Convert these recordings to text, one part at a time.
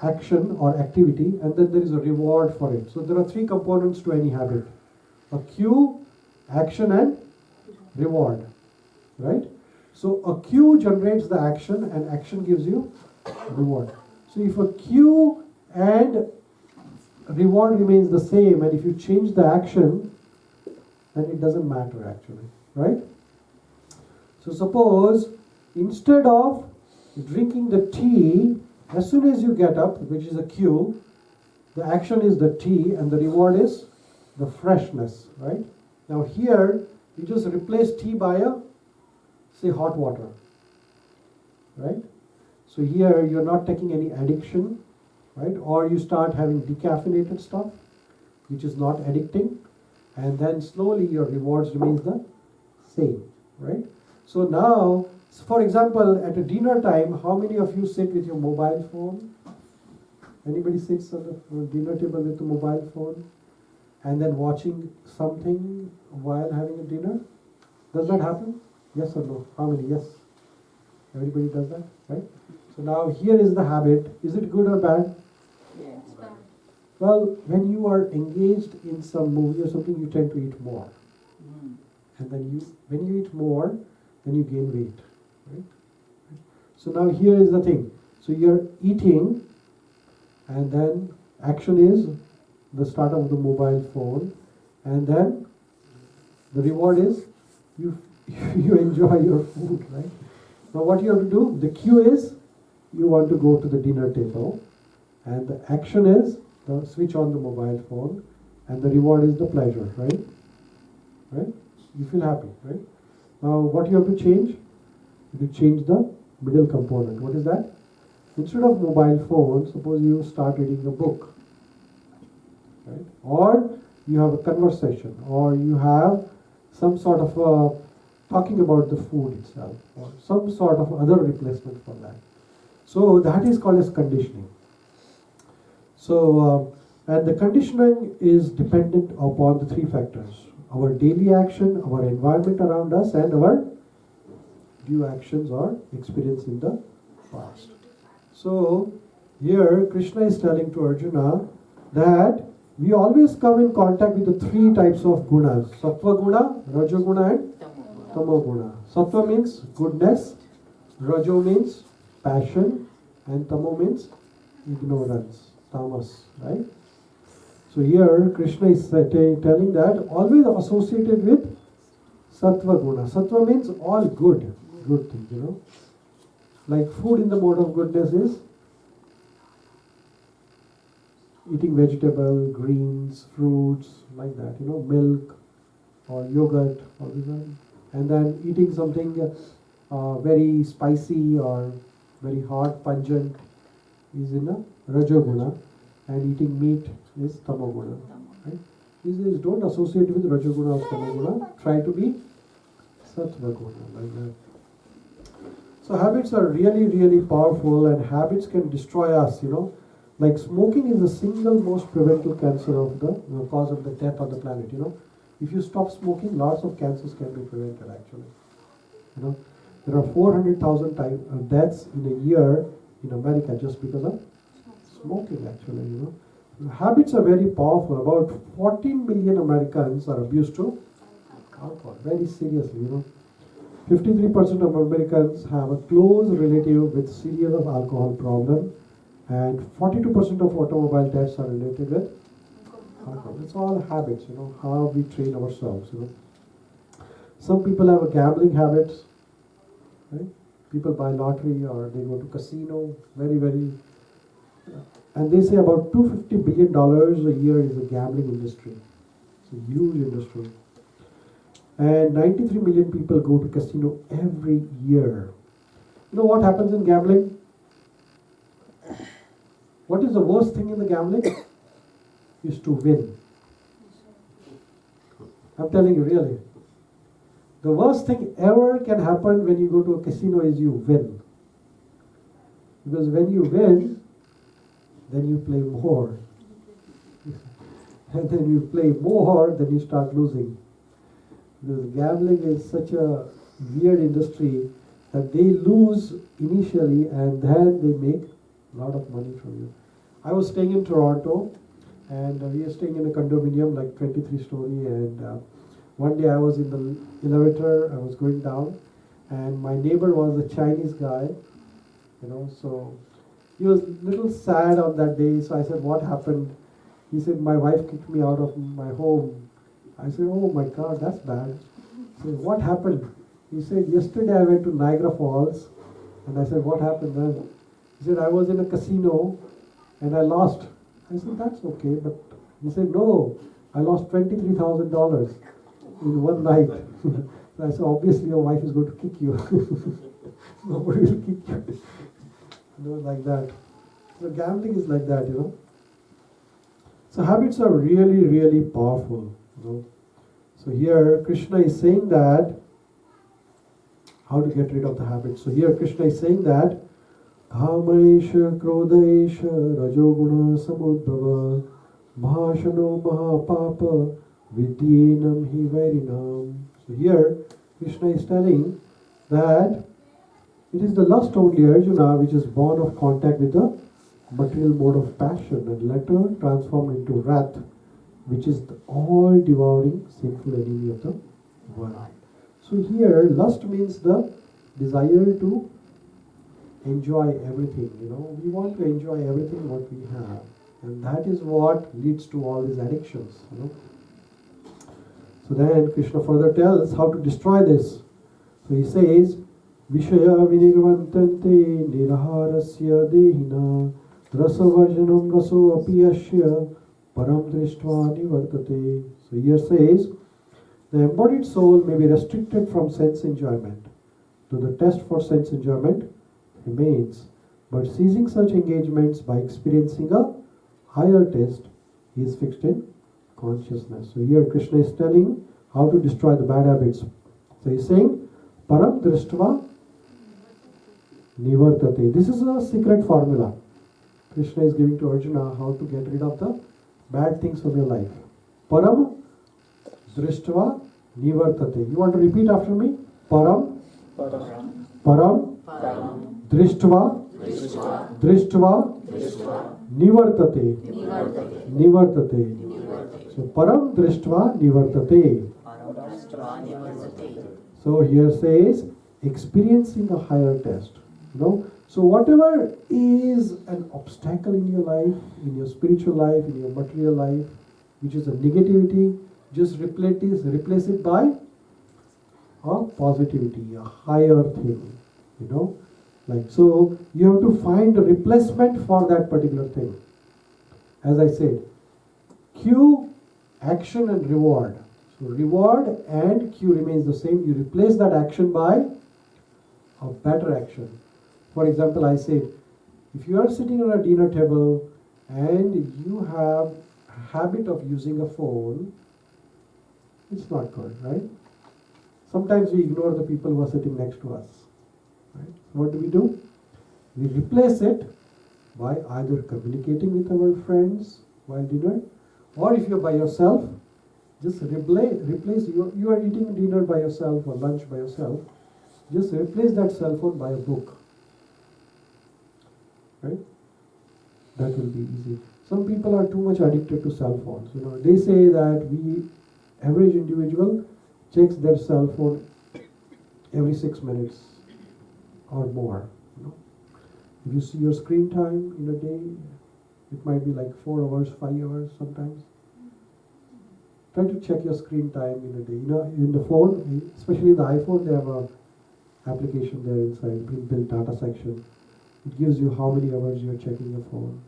action or activity, and then there is a reward for it. So there are three components to any habit: a cue, action, and reward. Right? So a cue generates the action, and action gives you reward. So if a cue and reward remains the same, and if you change the action, then it doesn't matter actually. Right? So suppose instead of drinking the tea, as soon as you get up, which is a cue, the action is the tea and the reward is the freshness, right? Now here, you just replace tea by say hot water, right? So here you're not taking any addiction, right? Or you start having decaffeinated stuff, which is not addicting, and then slowly your rewards remains the same, right? So now, for example, at a dinner time, how many of you sit with your mobile phone? Anybody sits on the dinner table with a mobile phone and then watching something while having a dinner? Does that happen? Yes or no? How many? Yes. Everybody does that, right? So now here is the habit. Is it good or bad? Yes. Well, when you are engaged in some movie or something, you tend to eat more. And then when you eat more, then you gain weight. Right? So now here is the thing. So you're eating, and then action is the start of the mobile phone, and then the reward is you enjoy your food, right? Now what you have to do, the cue is you want to go to the dinner table, and the action is the switch on the mobile phone, and the reward is the pleasure, right? Right? You feel happy, right? Now what you have to change? You have to change the middle component. What is that? Instead of mobile phone, suppose you start reading a book, right? Or you have a conversation, or you have some sort of talking about the food itself, or some sort of other replacement for that. So that is called as conditioning. So, and the conditioning is dependent upon the three factors: our daily action, our environment around us, and our due actions or experience in the past. So here Krishna is telling to Arjuna that we always come in contact with the three types of gunas: sattva guna, rajo guna, and tamo guna. Sattva means goodness, rajo means passion, and tamo means ignorance, tamas, right? So here Krishna is telling that always associated with sattva guna. Sattva means all good things, you know. Like food in the mode of goodness is eating vegetable, greens, fruits, like that, you know, milk or yogurt, all these are. And then eating something very spicy or very hot, pungent is in a rajoguna, and eating meat is tamoguna. Right? These don't associate with rajoguna or tamoguna. Try to be sattva guna, like that. So habits are really, really powerful, and habits can destroy us, you know. Like smoking is the single most preventable cancer of the cause of the death on the planet, you know. If you stop smoking, lots of cancers can be prevented actually. You know, there are 400,000 deaths in a year in America just because of smoking actually, you know. Habits are very powerful. About 14 million Americans are abused to alcohol, very seriously, you know. 53% of Americans have a close relative with serious alcohol problem, and 42% of automobile deaths are related with alcohol. It's all habits, you know, how we train ourselves, you know. Some people have a gambling habits, right? People buy lottery or they go to casino, very, and they say about $250 billion a year is the gambling industry. It's a huge industry. And 93 million people go to casino every year. You know what happens in gambling? What is the worst thing in the gambling? Is to win. I'm telling you, really. The worst thing ever can happen when you go to a casino is you win. Because when you win, then you play more. And then you play more, then you start losing. Because gambling is such a weird industry that they lose initially and then they make a lot of money from you. I was staying in Toronto, and we were staying in a condominium, like 23 story, and one day I was in the elevator, I was going down, and my neighbor was a Chinese guy, so he was a little sad on that day, so I said, what happened? He said, my wife kicked me out of my home. I said, oh my God, that's bad. He said, what happened? He said, yesterday I went to Niagara Falls, and I said, what happened then? He said, I was in a casino, and I lost. I said, that's okay, but he said, no, I lost $23,000 in one night. So I said, obviously your wife is going to kick you. Nobody will kick you. Like that. So gambling is like that, So habits are really, really powerful. So here Krishna is saying that how to get rid of the habits. So here Krishna is saying that Kamaesha Krodesha Rajoguna Samudbhava Mahashano Mahapapa Vidyenam Hi Vairinam. So here Krishna is telling that it is the lust only, Arjuna, which is born of contact with the material mode of passion and later transformed into wrath, which is the all-devouring sinful enemy of the world. So here, lust means the desire to enjoy everything, We want to enjoy everything what we have. And that is what leads to all these addictions, So then Krishna further tells how to destroy this. So he says, Vishaya vinirvantante niraharasya dehina rasavarjanam raso apiyasya param drishtva nivartate. So here says, the embodied soul may be restricted from sense enjoyment, though the test for sense enjoyment remains. But ceasing such engagements by experiencing a higher test, he is fixed in consciousness. So here Krishna is telling how to destroy the bad habits. So he is saying, param drishtva nivartate. This is a secret formula. Krishna is giving to Arjuna how to get rid of the bad things from your life. Param drishtva nivartate. You want to repeat after me? Param drishtva nivartate. So param drishtva nivartate. So here says experiencing a higher test. So whatever is an obstacle in your life, in your spiritual life, in your material life, which is a negativity, just replace it by a positivity, a higher thing, So you have to find a replacement for that particular thing. As I said, cue, action and reward. So reward and cue remains the same. You replace that action by a better action. For example, I said, if you are sitting on a dinner table and you have a habit of using a phone, it's not good, right? Sometimes we ignore the people who are sitting next to us. Right? What do? We replace it by either communicating with our friends while dinner, or if you're by yourself, just replace you are eating dinner by yourself or lunch by yourself, just replace that cell phone by a book. Right? That will be easy. Some people are too much addicted to cell phones. They say that average individual checks their cell phone every 6 minutes or more. If you see your screen time in a day, it might be like 4 hours, 5 hours sometimes. Try to check your screen time in a day. In the phone, especially the iPhone, they have a application there inside, built data section. It gives you how many hours you are checking your phone.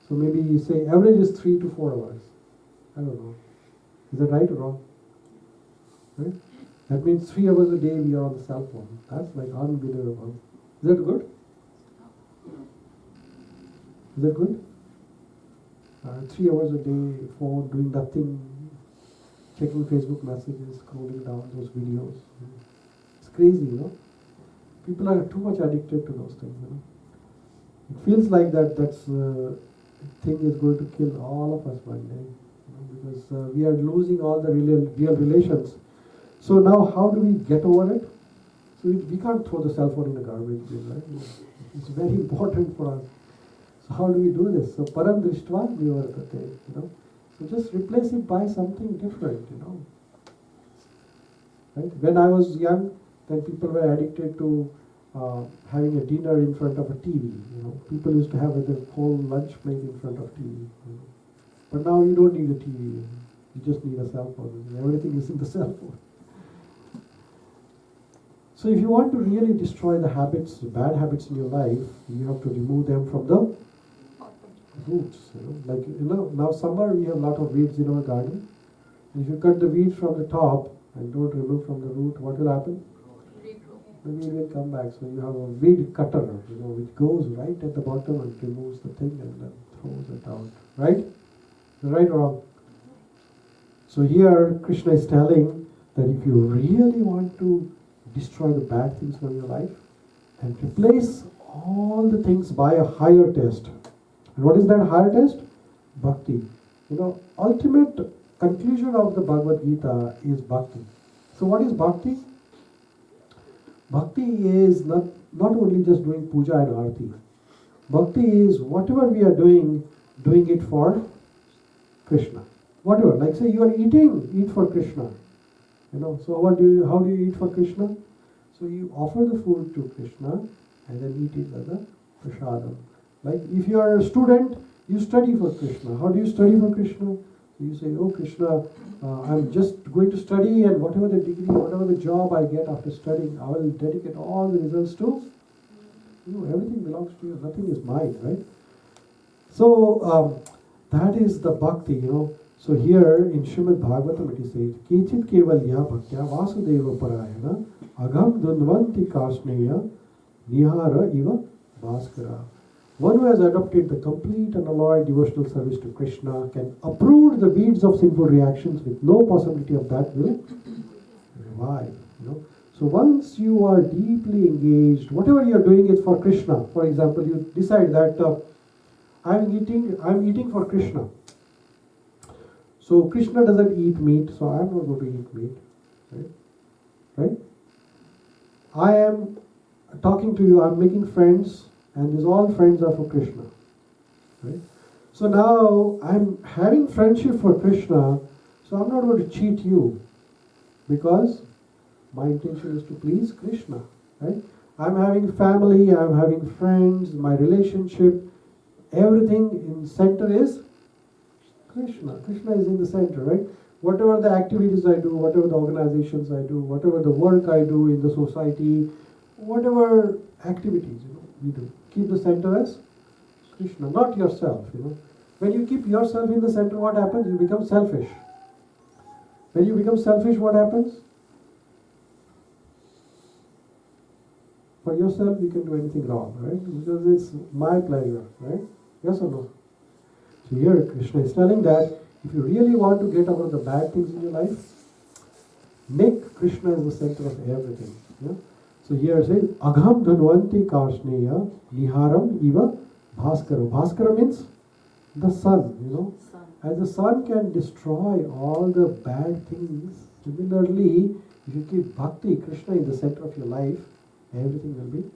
So maybe you say average is 3 to 4 hours. I don't know. Is that right or wrong? Right? That means 3 hours a day we are on the cell phone. That's like unbelievable. Is that good? Is that good? 3 hours a day, phone, doing nothing, checking Facebook messages, scrolling down those videos. It's crazy, People are too much addicted to those things, It feels like that's thing is going to kill all of us one day, because we are losing all the real relations. So now how do we get over it? So we can't throw the cell phone in the garbage bin, right? It's very important for us. So how do we do this? So param drishtva nivartate, So just replace it by something different, Right? When I was young, then people were addicted to having a dinner in front of a TV. People used to have their whole lunch plate in front of TV. But now you don't need a TV. You just need a cell phone. Everything is in the cell phone. So if you want to really destroy the habits, the bad habits in your life, you have to remove them from the roots. Now summer we have a lot of weeds in our garden. And if you cut the weeds from the top and don't remove from the root, what will happen? The weed will come back. So you have a weed cutter, which goes right at the bottom and removes the thing and then throws it out. Right? Right or wrong? So here Krishna is telling that if you really want to destroy the bad things from your life and replace all the things by a higher test. And what is that higher test? Bhakti. Ultimate conclusion of the Bhagavad Gita is bhakti. So what is bhakti? Bhakti is not only just doing puja and arti. Bhakti is whatever we are doing it for Krishna. Whatever. Like say you are eat for Krishna. So how do you eat for Krishna? So you offer the food to Krishna and then eat it as a prasadam. Like if you are a student, you study for Krishna. How do you study for Krishna? So you say, oh Krishna, I'm just going to study, and whatever the degree, whatever the job I get after studying, I will dedicate all the results to you. Everything belongs to you. Nothing is mine, right? So that is the bhakti, So here in Srimad Bhagavatam it is said, Kechit kevalya bhaktya vasudeva parayana agam dunvanti kasneya nihara iva bhaskara. One who has adopted the complete and alloyed devotional service to Krishna can uproot the weeds of sinful reactions with no possibility of that will revive. So once you are deeply engaged, whatever you are doing is for Krishna. For example, you decide that I'm eating for Krishna. So Krishna doesn't eat meat, so I'm not going to eat meat. Right? I am talking to you, I'm making friends, and these all friends are for Krishna. Right? So now I'm having friendship for Krishna, so I'm not going to cheat you because my intention is to please Krishna. Right? I'm having family, I'm having friends, my relationship, everything in center is Krishna. Krishna is in the center, right? Whatever the activities I do, whatever the organizations I do, whatever the work I do in the society, whatever activities we do, keep the center as Krishna, not yourself. When you keep yourself in the center, what happens? You become selfish. When you become selfish, what happens? For yourself, you can do anything wrong, right? Because it's my pleasure, right? Yes or no? So here Krishna is telling that if you really want to get over the bad things in your life, make Krishna as the center of everything. So here it says, Agham dhanvanti karsneya niharam iva bhaskara. Bhaskara means the sun, As the sun can destroy all the bad things, similarly, if you keep bhakti, Krishna in the center of your life, everything will be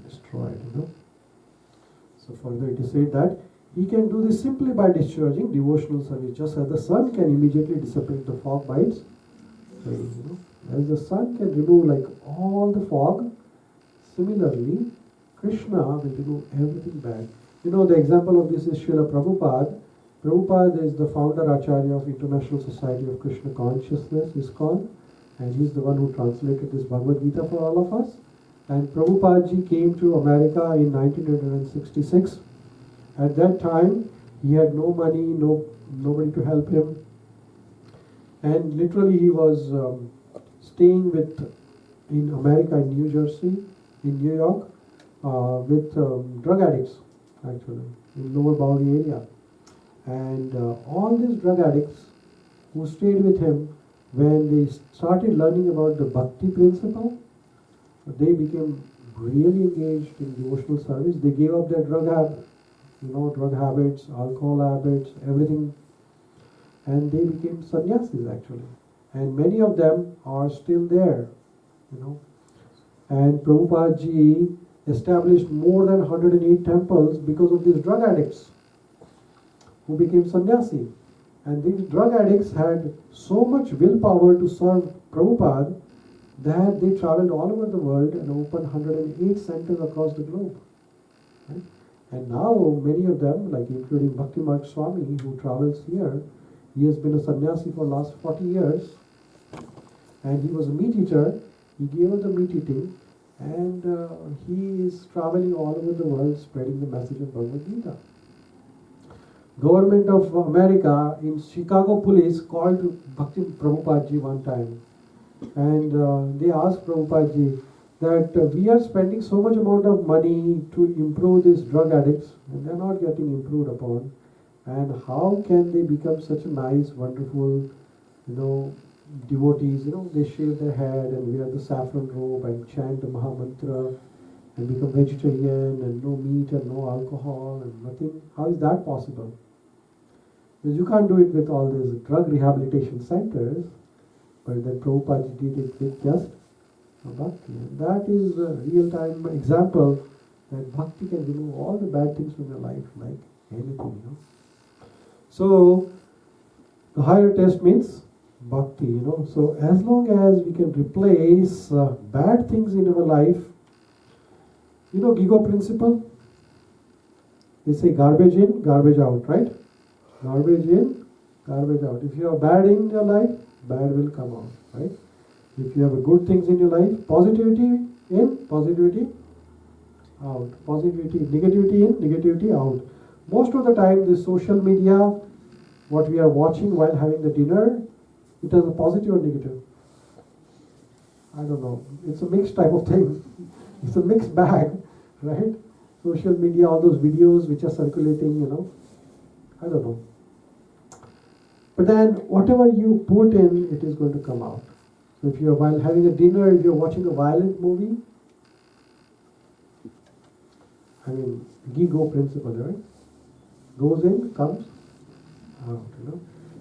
destroyed, So further it is said that he can do this simply by discharging devotional service, just as the sun can immediately dissipate the fog by its rays. As the sun can remove all the fog, similarly, Krishna will remove everything bad. The example of this is Srila Prabhupada. Prabhupada is the founder Acharya of International Society of Krishna Consciousness, ISKCON, and he's the one who translated this Bhagavad Gita for all of us. And Prabhupada ji came to America in 1966. At that time, he had no money, nobody to help him. And literally he was staying in America, in New Jersey, in New York, with drug addicts, actually, in Lower Bowery area. And all these drug addicts who stayed with him, when they started learning about the bhakti principle, they became really engaged in devotional service. They gave up their drug habits, alcohol habits, everything. And they became sannyasis actually. And many of them are still there, And Prabhupada ji established more than 108 temples because of these drug addicts who became sannyasi. And these drug addicts had so much willpower to serve Prabhupada that they traveled all over the world and opened 108 centers across the globe. Right? And now many of them, like including Bhakti Marg Swami, who travels here, he has been a sannyasi for the last 40 years, and he was a meat eater. He gave up the meat eating, and he is traveling all over the world spreading the message of Bhagavad Gita. Government of America in Chicago police called Bhakti Prabhupada ji one time, and they asked Prabhupada ji that we are spending so much amount of money to improve these drug addicts, and they are not getting improved upon, and how can they become such a nice, wonderful, devotees? They shave their head and wear the saffron robe and chant the Maha Mantra and become vegetarian and no meat and no alcohol and nothing. How is that possible? Because you can't do it with all these drug rehabilitation centers, but then Prabhupada did it with just bhakti. And that is a real-time example that bhakti can remove all the bad things from your life, like anything. So, the higher test means bhakti, So, as long as we can replace bad things in our life, Gigo principle? They say garbage in, garbage out, right? Garbage in, garbage out. If you have bad in your life, bad will come out, right? If you have a good things in your life, positivity in, positivity out. Positivity, negativity in, negativity out. Most of the time, the social media, what we are watching while having the dinner, it has a positive or negative. I don't know. It's a mixed type of thing. It's a mixed bag, right? Social media, all those videos which are circulating, I don't know. But then whatever you put in, it is going to come out. So if you're while having a dinner, if you're watching a violent movie, Gigo principle, right? Goes in, comes out,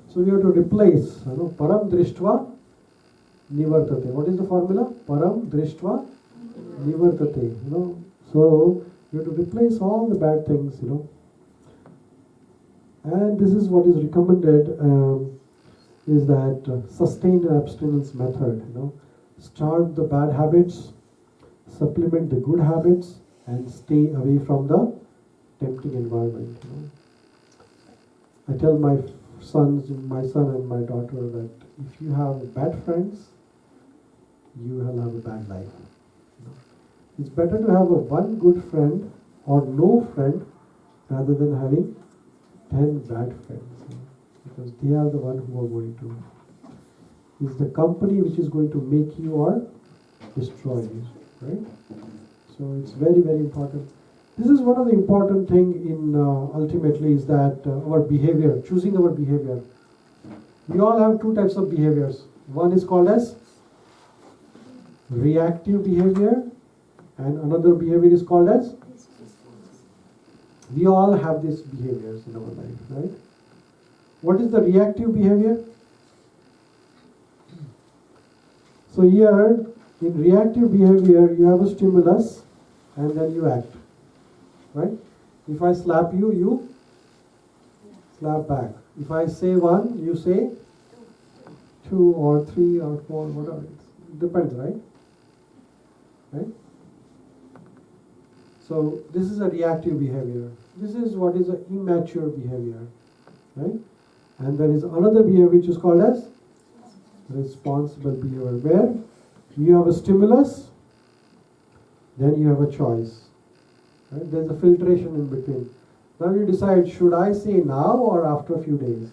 So we have to replace, param drishtva nivartate. What is the formula? Param drishtva nivartate, So you have to replace all the bad things, And this is what is recommended, is that sustained abstinence method, Start the bad habits, supplement the good habits, and stay away from the tempting environment. I tell my son and my daughter that if you have bad friends, you will have a bad life. It's better to have one good friend or no friend rather than having 10 bad friends, because they are the one who are going to. It's the company which is going to make you or destroy you, right? So it's very, very important. This is one of the important thing in ultimately is that our behavior, choosing our behavior. We all have two types of behaviors. One is called as reactive behavior, and another behavior is called as. We all have these behaviors in our life, right? What is the reactive behavior? So here, in reactive behavior, you have a stimulus and then you act, right? If I slap you, you slap back. If I say one, you say two or three or four, whatever. It depends, right? Right? So this is a reactive behavior. This is what is an immature behavior, right? And there is another behavior which is called as responsible behavior, where you have a stimulus, then you have a choice. Right? There's a filtration in between. Now you decide, should I say now or after a few days?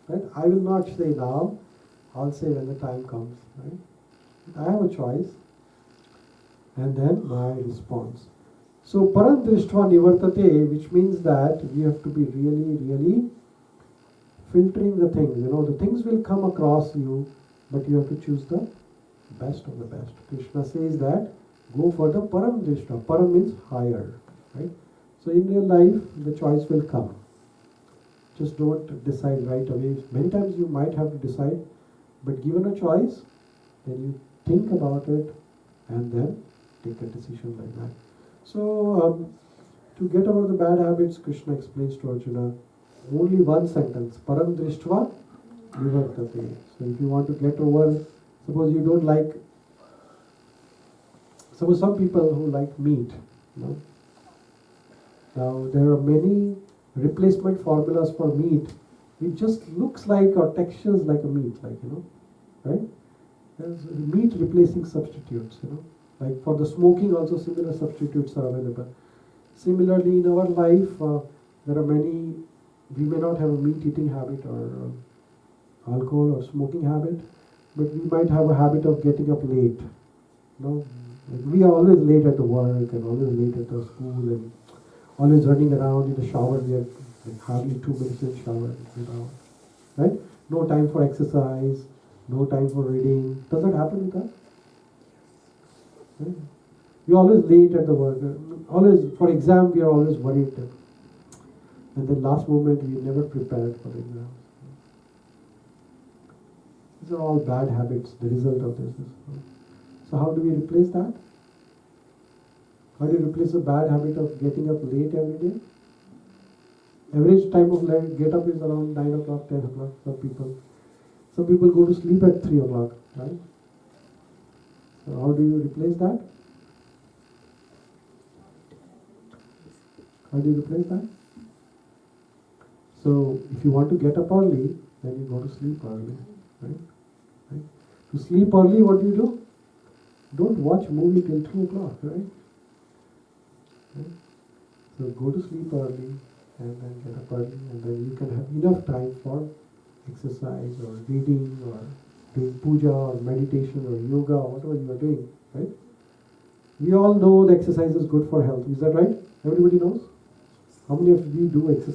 Right? I will not say now. I'll say when the time comes. Right? I have a choice. And then my response. So param drishtva nivartate, which means that we have to be really, really filtering the things. The things will come across you, but you have to choose the best of the best. Krishna says that go for the param drishtva. Param means higher, right? So in your life, the choice will come. Just don't decide right away. Many times you might have to decide, but given a choice, then you think about it and then take a decision like that. So, to get over the bad habits, Krishna explains to Arjuna only one sentence, Param Drishtva Nivartate. So if you want to get over, suppose you don't like, suppose some people who like meat, you know. Now there are many replacement formulas for meat. It just looks like or textures like a meat, like, you know, right? There's meat replacing substitutes, you know. Like for the smoking also similar substitutes are available. Similarly in our life, there are many, we may not have a meat eating habit or alcohol or smoking habit, but we might have a habit of getting up late. You know, like we are always late at the work and always late at the school and always running around in the shower. We are like hardly 2 minutes in the shower, you know, right? No time for exercise, no time for reading. Does that happen with us? Right? We are always late at the work. Always for exam, we are always worried. And then last moment, we never prepared for the exam. These are all bad habits, the result of this. So how do we replace that? How do you replace the bad habit of getting up late every day? Average time of get up is around 9 o'clock, 10 o'clock for people. Some people go to sleep at 3 o'clock, right? So how do you replace that? How do you replace that? So if you want to get up early, then you go to sleep early, right? To sleep early, what do? Don't watch movie till 2 o'clock, right? So go to sleep early and then get up early, and then you can have enough time for exercise or reading or doing puja or meditation or yoga or whatever you are doing, right? We all know the exercise is good for health. Is that right? Everybody knows? How many of you do exercise?